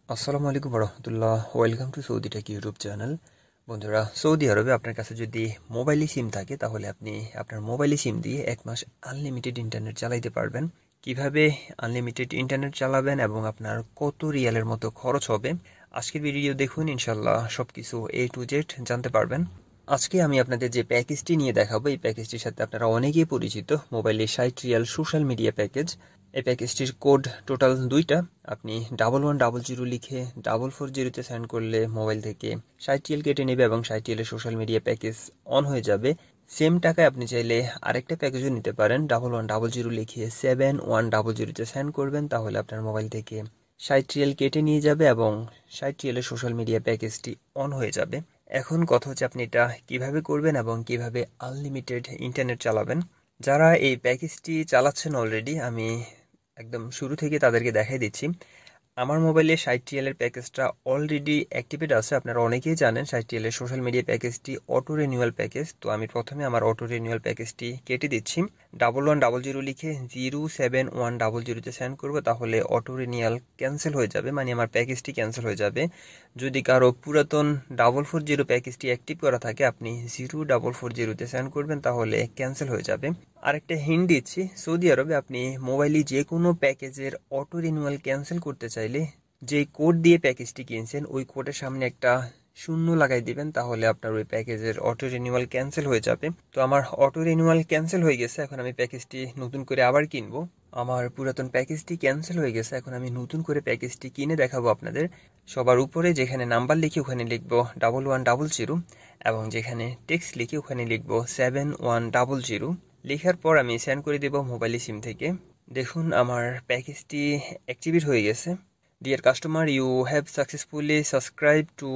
আসসালামু আলাইকুম রহমতুল্লাহ। Welcome to Saudi tech YouTube channel. বন্ধুরা, সৌদি আরবে আপনার কাছে যদি মোবাইলে সিম থাকে তাহলে আপনি আপনার মোবাইলে সিম দিয়ে 1 মাস আনলিমিটেড ইন্টারনেট চালাইতে পারবেন। কিভাবে আনলিমিটেড ইন্টারনেট চালাবেন এবং আপনার কত রিয়ালের মতো খরচ হবে, আজকের ভিডিও দেখুন। ইনশাল্লাহ সবকিছু A to Z জানতে পারবেন। আজকে আমি আপনাদের যে প্যাকেজটি নিয়ে দেখাবো, এই প্যাকেজটির সাথে আপনারা অনেকেই পরিচিত, মোবাইলে 60 রিয়াল সোশ্যাল মিডিয়া প্যাকেজ। এই প্যাকেজটির কোড টোটাল দুইটা। আপনি 1100 লিখে 440-তে সেন্ড করলে মোবাইল থেকে 60 রিয়াল কেটে নেবে এবং 60 রিয়ালের সোশ্যাল মিডিয়া প্যাকেজ অন হয়ে যাবে। সেম টাকায় আপনি চাইলে আরেকটা প্যাকেজও নিতে পারেন। 1100 লিখে 7100-তে সেন্ড করবেন, তাহলে আপনার মোবাইল থেকে 60 রিয়াল কেটে নিয়ে যাবে এবং 60 রিয়ালের সোশ্যাল মিডিয়া প্যাকেজটি অন হয়ে যাবে। এখন কথা হচ্ছে আপনি এটা কিভাবে করবেন এবং কিভাবে আনলিমিটেড ইন্টারনেট চালাবেন। যারা এই প্যাকেজটি চালাচ্ছেন অলরেডি, আমি একদম শুরু থেকে তাদেরকে দেখাই দিচ্ছি। আমার মোবাইলে 60 রিয়ালের প্যাকেজটা অলরেডি অ্যাক্টিভেট আছে। আপনারা অনেকেই জানেন 60 রিয়ালের সোশ্যাল মিডিয়া প্যাকেজটি অটো রিনিউয়াল প্যাকেজ। তো আমি প্রথমে আমার অটো রিনিউয়াল প্যাকেজটি কেটে দিচ্ছি। 1100 লিখে 07100-তে সেন্ড করবো, তাহলে অটো রিনিউয়াল ক্যান্সেল হয়ে যাবে, মানে আমার প্যাকেজটি ক্যান্সেল হয়ে যাবে। যদি কারো পুরাতন 440 প্যাকেজটি অ্যাক্টিভ করা থাকে, আপনি 044-তে সেন্ড করবেন, তাহলে ক্যান্সেল হয়ে যাবে। আরেকটা হিন্ট দিচ্ছি, সৌদি আরবে আপনি মোবাইলে যে কোনো প্যাকেজের অটো রিনিউয়াল ক্যান্সেল করতে চাইলে যে কোড দিয়ে প্যাকেজটি কিনছেন ওই কোডের সামনে একটা শূন্য লাগাই দিবেন, তাহলে আপনার ওই প্যাকেজের অটো রিনিউয়াল ক্যান্সেল হয়ে যাবে। তো আমার অটো রিনিউয়াল ক্যান্সেল হয়ে গেছে, এখন আমি প্যাকেজটি নতুন করে আবার কিনবো। আমার পুরাতন প্যাকেজটি ক্যান্সেল হয়ে গেছে, এখন আমি নতুন করে প্যাকেজটি কিনে দেখাবো আপনাদের। সবার উপরে যেখানে নাম্বার লিখি ওখানে লিখবো 1100 এবং যেখানে টেক্সট লিখি ওখানে লিখবো 7100। লেখার পর আমি সেন্ড করে দেব মোবাইলে সিম থেকে। দেখুন আমার প্যাকেজটি অ্যাক্টিভেট হয়ে গেছে। Dear customer, you have successfully subscribe to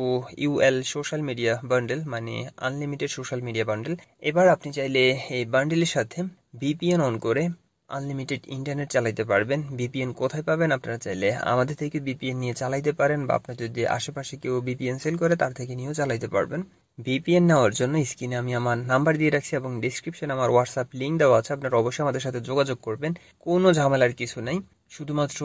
UL social media bundle, মানে আনলিমিটেড সোশ্যাল মিডিয়া বান্ডেল। এবার আপনি চাইলে এই বান্ডেলের সাথে VPN অন করে আনলিমিটেড ইন্টারনেট চালাইতে পারবেন। VPN কোথায় পাবেন? আপনারা চাইলে আমাদের থেকে VPN নিয়ে চালাইতে পারেন, বা আপনার যদি আশেপাশে কেউ VPN সেল করে তার থেকে নিয়েও চালাইতে পারবেন। VPN নেওয়ার জন্য স্ক্রিনে আমি আমার নাম্বার দিয়ে রাখছি এবং ডিসক্রিপশনে আমার হোয়াটসঅ্যাপ লিঙ্ক দেওয়া আছে। আপনারা অবশ্যই আমাদের সাথে যোগাযোগ করবেন। কোনো ঝামেলার কিছু নাই, শুধুমাত্র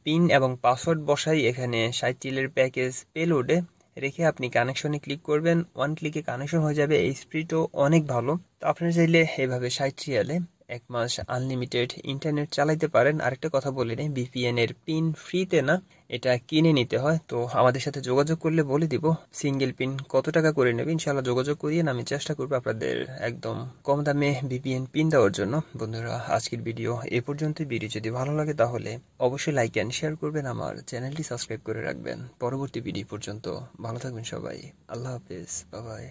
পিন এবং পাসওয়ার্ড বসাই এখানে 60 রিয়ালের প্যাকেজ পেলোডে রেখে আপনি কানেকশনে ক্লিক করবেন। 1 ক্লিকে কানেকশন হয়ে যাবে। এই স্পিডও অনেক ভালো। তো আপনারা চাইলে এভাবে 60 রিয়ালে 1 মাস আনলিমিটেড ইন্টারনেট চালাইতে পারেন। আরেকটা কথা বলে নেই, VPN এর পিন ফ্রিতে না, এটা কিনে নিতে হয়। তো আমাদের সাথে যোগাযোগ করলে বলে দিব সিঙ্গেল পিন কত টাকা করে নেবে। ইনশাল্লাহ যোগাযোগ করিয়ে আমি চেষ্টা করবো আপনাদের একদম কম দামে VPN পিন দেওয়ার জন্য। বন্ধুরা, আজকের ভিডিও এ পর্যন্তই। ভিডিও যদি ভালো লাগে তাহলে অবশ্যই লাইক অ্যান্ড শেয়ার করবেন, আমার চ্যানেলটি সাবস্ক্রাইব করে রাখবেন। পরবর্তী ভিডিও পর্যন্ত ভালো থাকবেন সবাই। আল্লাহ হাফেজ, বাই বাই।